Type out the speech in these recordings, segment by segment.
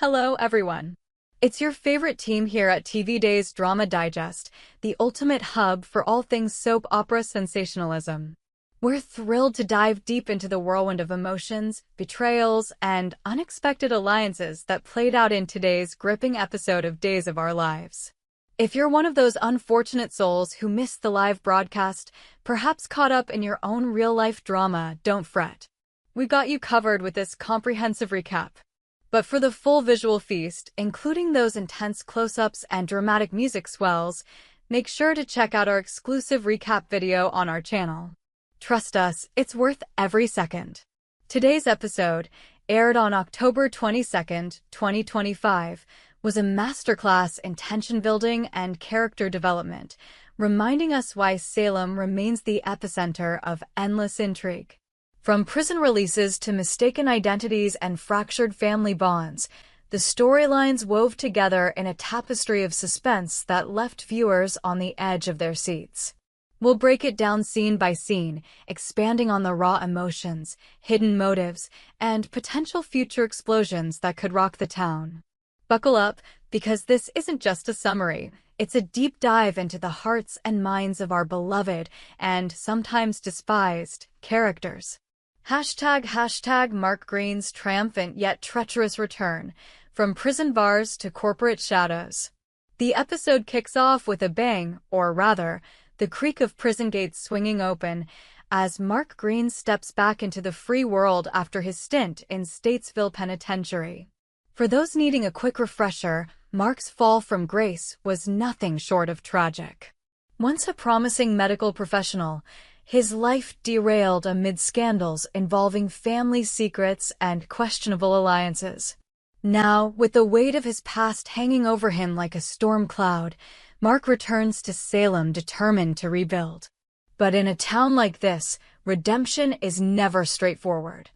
Hello, everyone. It's your favorite team here at TV Days Drama Digest, the ultimate hub for all things soap opera sensationalism. We're thrilled to dive deep into the whirlwind of emotions, betrayals, and unexpected alliances that played out in today's gripping episode of Days of Our Lives. If you're one of those unfortunate souls who missed the live broadcast, perhaps caught up in your own real-life drama, don't fret. We got you covered with this comprehensive recap. But for the full visual feast, including those intense close-ups and dramatic music swells, make sure to check out our exclusive recap video on our channel. Trust us, it's worth every second. Today's episode, aired on October 22nd, 2025, was a masterclass in tension building and character development, reminding us why Salem remains the epicenter of endless intrigue. From prison releases to mistaken identities and fractured family bonds, the storylines wove together in a tapestry of suspense that left viewers on the edge of their seats. We'll break it down scene by scene, expanding on the raw emotions, hidden motives, and potential future explosions that could rock the town. Buckle up, because this isn't just a summary. It's a deep dive into the hearts and minds of our beloved and sometimes despised characters. Hashtag Mark Green's triumphant yet treacherous return, from prison bars to corporate shadows. The episode kicks off with a bang, or rather, the creak of prison gates swinging open, as Mark Green steps back into the free world after his stint in Statesville Penitentiary. For those needing a quick refresher, Mark's fall from grace was nothing short of tragic. Once a promising medical professional, his life derailed amid scandals involving family secrets and questionable alliances. Now, with the weight of his past hanging over him like a storm cloud, Mark returns to Salem determined to rebuild. But in a town like this, redemption is never straightforward.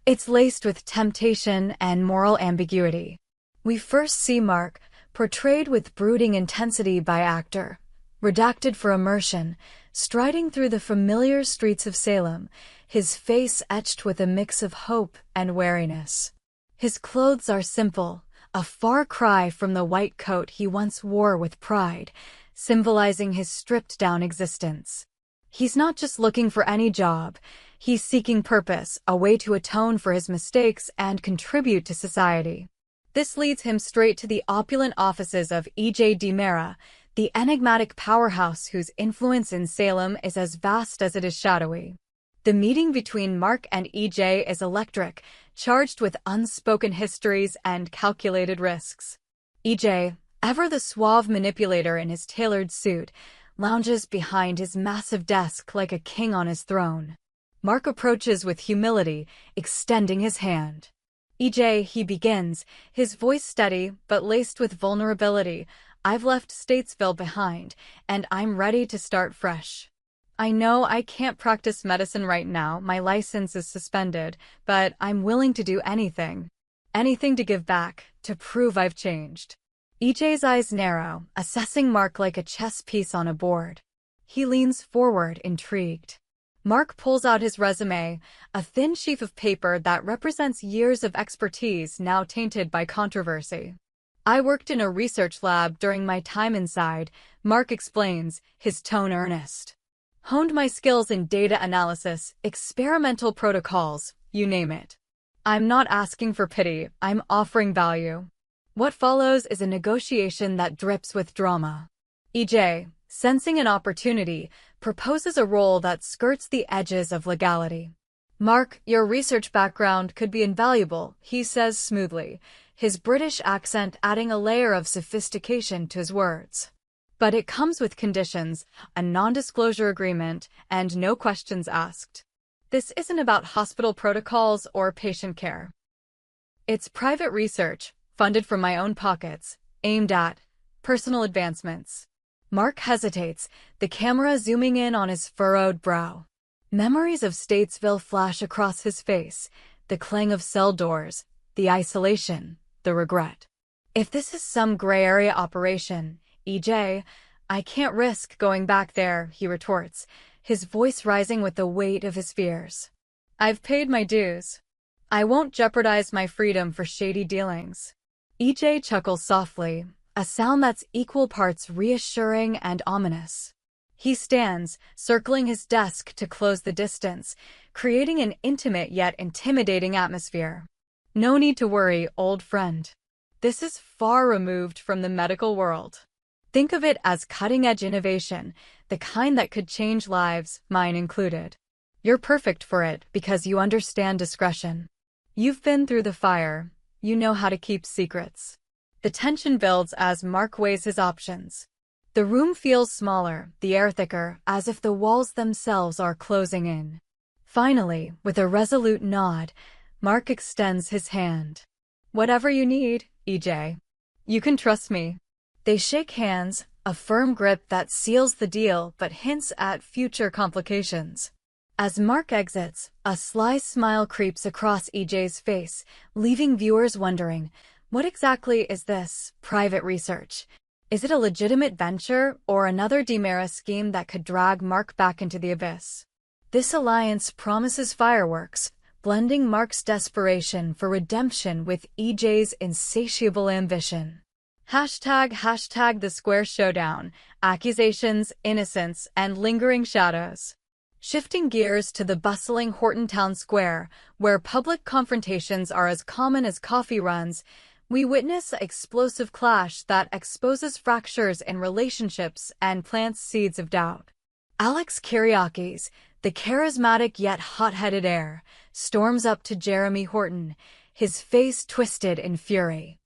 It's laced with temptation and moral ambiguity. We first see Mark, portrayed with brooding intensity by actor, redacted for immersion, striding through the familiar streets of Salem, his face etched with a mix of hope and wariness. His clothes are simple, a far cry from the white coat he once wore with pride, symbolizing his stripped-down existence. He's not just looking for any job, he's seeking purpose, a way to atone for his mistakes and contribute to society. This leads him straight to the opulent offices of E.J. DiMera, the enigmatic powerhouse whose influence in Salem is as vast as it is shadowy. The meeting between Mark and E.J. is electric, charged with unspoken histories and calculated risks. E.J., ever the suave manipulator in his tailored suit, lounges behind his massive desk like a king on his throne. Mark approaches with humility, extending his hand. E.J., he begins, his voice steady but laced with vulnerability. I've left Statesville behind, and I'm ready to start fresh. I know I can't practice medicine right now, my license is suspended, but I'm willing to do anything. Anything to give back, to prove I've changed. E.J.'s eyes narrow, assessing Mark like a chess piece on a board. He leans forward, intrigued. Mark pulls out his resume, a thin sheaf of paper that represents years of expertise now tainted by controversy. I worked in a research lab during my time inside, Mark explains, his tone earnest. Honed my skills in data analysis, experimental protocols, you name it. I'm not asking for pity, I'm offering value. What follows is a negotiation that drips with drama. E.J., sensing an opportunity, proposes a role that skirts the edges of legality. Mark, your research background could be invaluable, he says smoothly, his British accent adding a layer of sophistication to his words. But it comes with conditions, a non-disclosure agreement, and no questions asked. This isn't about hospital protocols or patient care. It's private research, funded from my own pockets, aimed at personal advancements. Mark hesitates, the camera zooming in on his furrowed brow. Memories of Statesville flash across his face, the clang of cell doors, the isolation, the regret. If this is some gray area operation, E.J., I can't risk going back there, he retorts, his voice rising with the weight of his fears. I've paid my dues. I won't jeopardize my freedom for shady dealings. EJ chuckles softly, a sound that's equal parts reassuring and ominous. He stands, circling his desk to close the distance, creating an intimate yet intimidating atmosphere. No need to worry, old friend. This is far removed from the medical world. Think of it as cutting-edge innovation, the kind that could change lives, mine included. You're perfect for it because you understand discretion. You've been through the fire. You know how to keep secrets. The tension builds as Mark weighs his options. The room feels smaller, the air thicker, as if the walls themselves are closing in. Finally, with a resolute nod, Mark extends his hand. Whatever you need, EJ. You can trust me. They shake hands, a firm grip that seals the deal but hints at future complications. As Mark exits, a sly smile creeps across EJ's face, leaving viewers wondering, what exactly is this private research? Is it a legitimate venture or another DiMera scheme that could drag Mark back into the abyss? This alliance promises fireworks, blending Mark's desperation for redemption with EJ's insatiable ambition. Hashtag the Square Showdown, accusations, innocence, and lingering shadows. Shifting gears to the bustling Horton Town Square, where public confrontations are as common as coffee runs, we witness an explosive clash that exposes fractures in relationships and plants seeds of doubt. Alex Kyriakis, the charismatic yet hot-headed heir, storms up to Jeremy Horton, his face twisted in fury.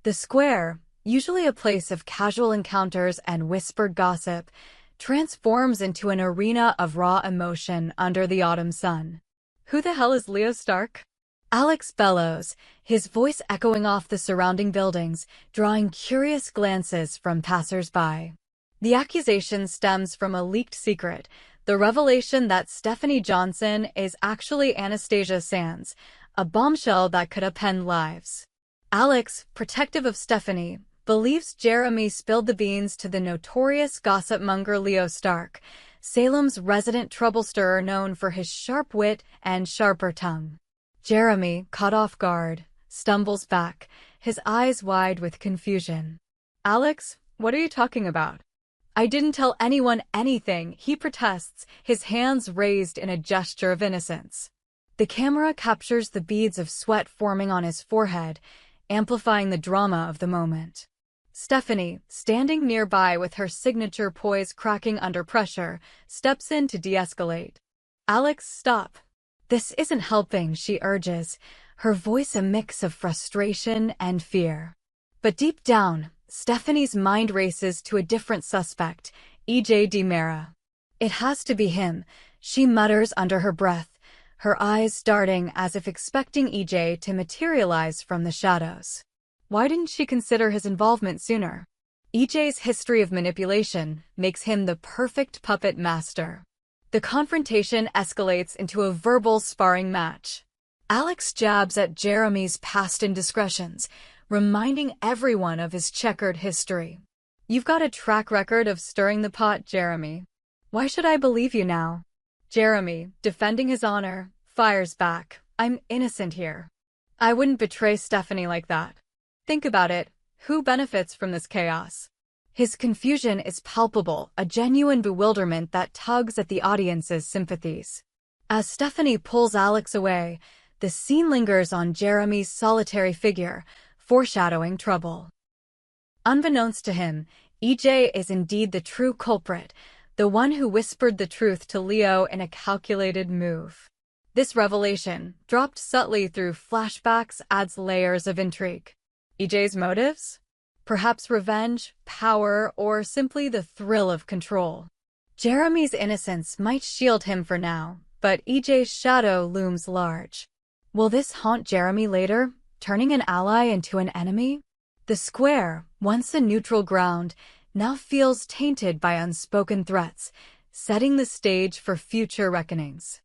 The square, usually a place of casual encounters and whispered gossip, transforms into an arena of raw emotion under the autumn sun. Who the hell is Leo Stark? Alex bellows, his voice echoing off the surrounding buildings, drawing curious glances from passers-by. The accusation stems from a leaked secret, the revelation that Stephanie Johnson is actually Anastasia Sands, a bombshell that could upend lives. Alex, protective of Stephanie, believes Jeremy spilled the beans to the notorious gossip-monger Leo Stark, Salem's resident troublestir known for his sharp wit and sharper tongue. Jeremy, caught off guard, stumbles back, his eyes wide with confusion. Alex, what are you talking about? I didn't tell anyone anything, he protests, his hands raised in a gesture of innocence. The camera captures the beads of sweat forming on his forehead, amplifying the drama of the moment. Stephanie, standing nearby with her signature poise cracking under pressure, steps in to de-escalate. Alex, stop. This isn't helping, she urges, her voice a mix of frustration and fear. But deep down, Stephanie's mind races to a different suspect, EJ DiMera. It has to be him, she mutters under her breath, her eyes darting as if expecting EJ to materialize from the shadows. Why didn't she consider his involvement sooner? EJ's history of manipulation makes him the perfect puppet master. The confrontation escalates into a verbal sparring match. Alex jabs at Jeremy's past indiscretions, reminding everyone of his checkered history. You've got a track record of stirring the pot, Jeremy. Why should I believe you now? Jeremy, defending his honor, fires back. I'm innocent here. I wouldn't betray Stephanie like that. Think about it. Who benefits from this chaos? His confusion is palpable, a genuine bewilderment that tugs at the audience's sympathies. As Stephanie pulls Alex away, the scene lingers on Jeremy's solitary figure, foreshadowing trouble. Unbeknownst to him, EJ is indeed the true culprit, the one who whispered the truth to Leo in a calculated move. This revelation, dropped subtly through flashbacks, adds layers of intrigue. EJ's motives? Perhaps revenge, power, or simply the thrill of control. Jeremy's innocence might shield him for now, but EJ's shadow looms large. Will this haunt Jeremy later, turning an ally into an enemy? The square, once a neutral ground, now feels tainted by unspoken threats, setting the stage for future reckonings.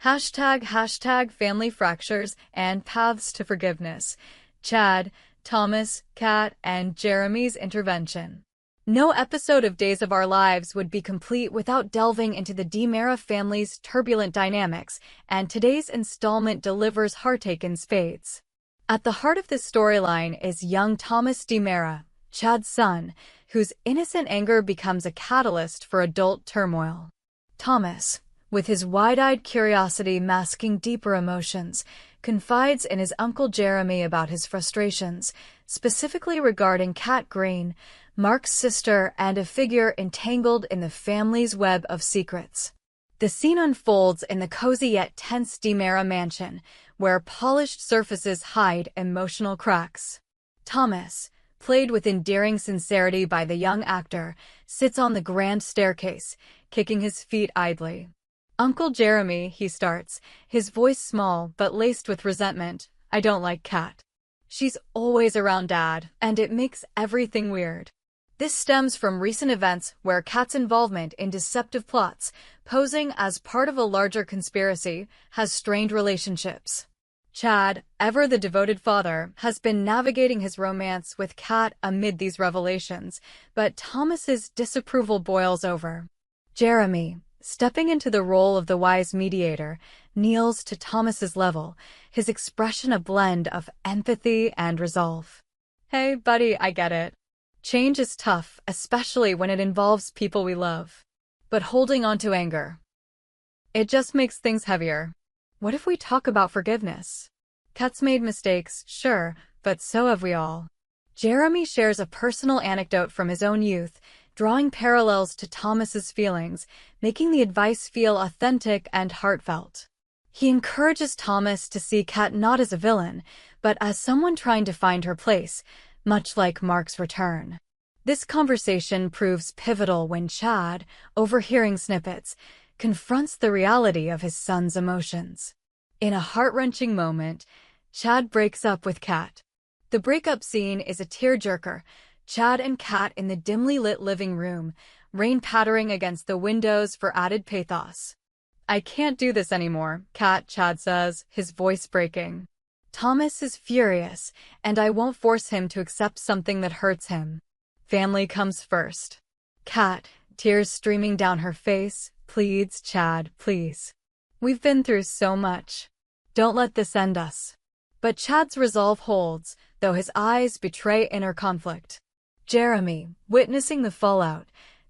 Hashtag family fractures and paths to forgiveness. Chad, Thomas, Kat, and Jeremy's intervention. No episode of Days of Our Lives would be complete without delving into the DiMera family's turbulent dynamics, and today's installment delivers heartache in spades. At the heart of this storyline is young Thomas DiMera, Chad's son, whose innocent anger becomes a catalyst for adult turmoil. Thomas, with his wide-eyed curiosity masking deeper emotions, confides in his uncle Jeremy about his frustrations, specifically regarding Kat Green, Mark's sister, and a figure entangled in the family's web of secrets. The scene unfolds in the cozy yet tense DiMera mansion, where polished surfaces hide emotional cracks. Thomas, played with endearing sincerity by the young actor, sits on the grand staircase, kicking his feet idly. "Uncle Jeremy," he starts, his voice small but laced with resentment, "I don't like Kat. She's always around Dad, and it makes everything weird." This stems from recent events where Kat's involvement in deceptive plots, posing as part of a larger conspiracy, has strained relationships. Chad, ever the devoted father, has been navigating his romance with Kat amid these revelations, but Thomas's disapproval boils over. Jeremy, stepping into the role of the wise mediator, kneels to Thomas's level, his expression a blend of empathy and resolve. "Hey, buddy, I get it. Change is tough, especially when it involves people we love. But holding on to anger, it just makes things heavier. What if we talk about forgiveness? Kat's made mistakes, sure, but so have we all." Jeremy shares a personal anecdote from his own youth, drawing parallels to Thomas's feelings, making the advice feel authentic and heartfelt. He encourages Thomas to see Kat not as a villain, but as someone trying to find her place, much like Mark's return. This conversation proves pivotal when Chad, overhearing snippets, confronts the reality of his son's emotions. In a heart-wrenching moment, Chad breaks up with Kat. The breakup scene is a tearjerker, Chad and Kat in the dimly lit living room, rain pattering against the windows for added pathos. "I can't do this anymore," Chad says, his voice breaking. Thomas is furious, and I won't force him to accept something that hurts him. Family comes first. Kat, tears streaming down her face, pleads, "Chad, please. We've been through so much. Don't let this end us." But Chad's resolve holds, though his eyes betray inner conflict. Jeremy, witnessing the fallout,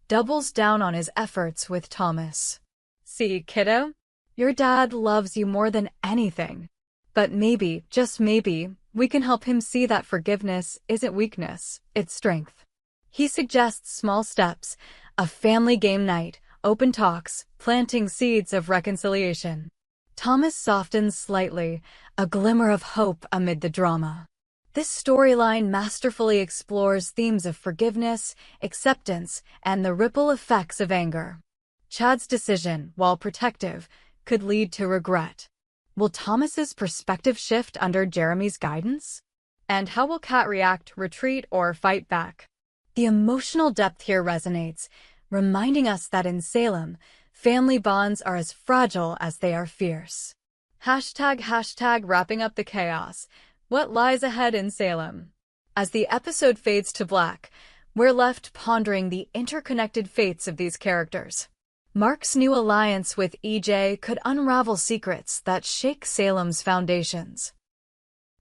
doubles down on his efforts with Thomas. "See, kiddo? Your dad loves you more than anything. But maybe, just maybe, we can help him see that forgiveness isn't weakness, it's strength." He suggests small steps, a family game night, open talks, planting seeds of reconciliation. Thomas softens slightly, a glimmer of hope amid the drama. This storyline masterfully explores themes of forgiveness, acceptance, and the ripple effects of anger. Chad's decision, while protective, could lead to regret. Will Thomas's perspective shift under Jeremy's guidance? And how will Kat react, retreat, or fight back? The emotional depth here resonates, reminding us that in Salem, family bonds are as fragile as they are fierce. ## wrapping up the chaos. What lies ahead in Salem? As the episode fades to black, we're left pondering the interconnected fates of these characters. Mark's new alliance with EJ could unravel secrets that shake Salem's foundations.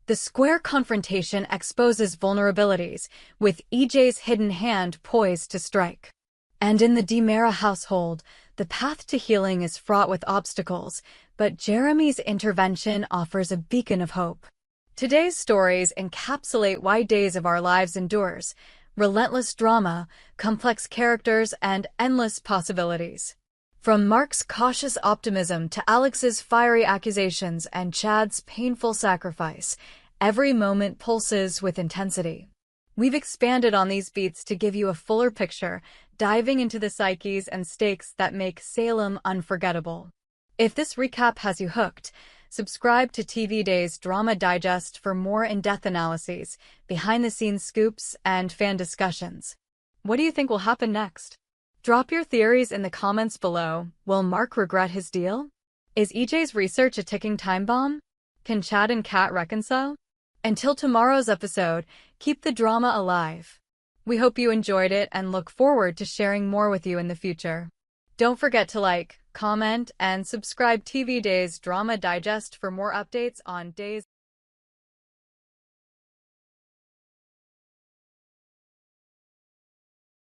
The square confrontation exposes vulnerabilities, with EJ's hidden hand poised to strike. And in the DiMera household, the path to healing is fraught with obstacles, but Jeremy's intervention offers a beacon of hope. Today's stories encapsulate why Days of Our Lives endures: relentless drama, complex characters, and endless possibilities. From Mark's cautious optimism to Alex's fiery accusations and Chad's painful sacrifice, every moment pulses with intensity. We've expanded on these beats to give you a fuller picture, diving into the psyches and stakes that make Salem unforgettable. If this recap has you hooked, subscribe to TV Days Drama Digest for more in-depth analyses, behind-the-scenes scoops, and fan discussions. What do you think will happen next? Drop your theories in the comments below. Will Mark regret his deal? Is EJ's research a ticking time bomb? Can Chad and Kat reconcile? Until tomorrow's episode, keep the drama alive. We hope you enjoyed it and look forward to sharing more with you in the future. Don't forget to like, comment, and subscribe TV Days Drama Digest for more updates on Days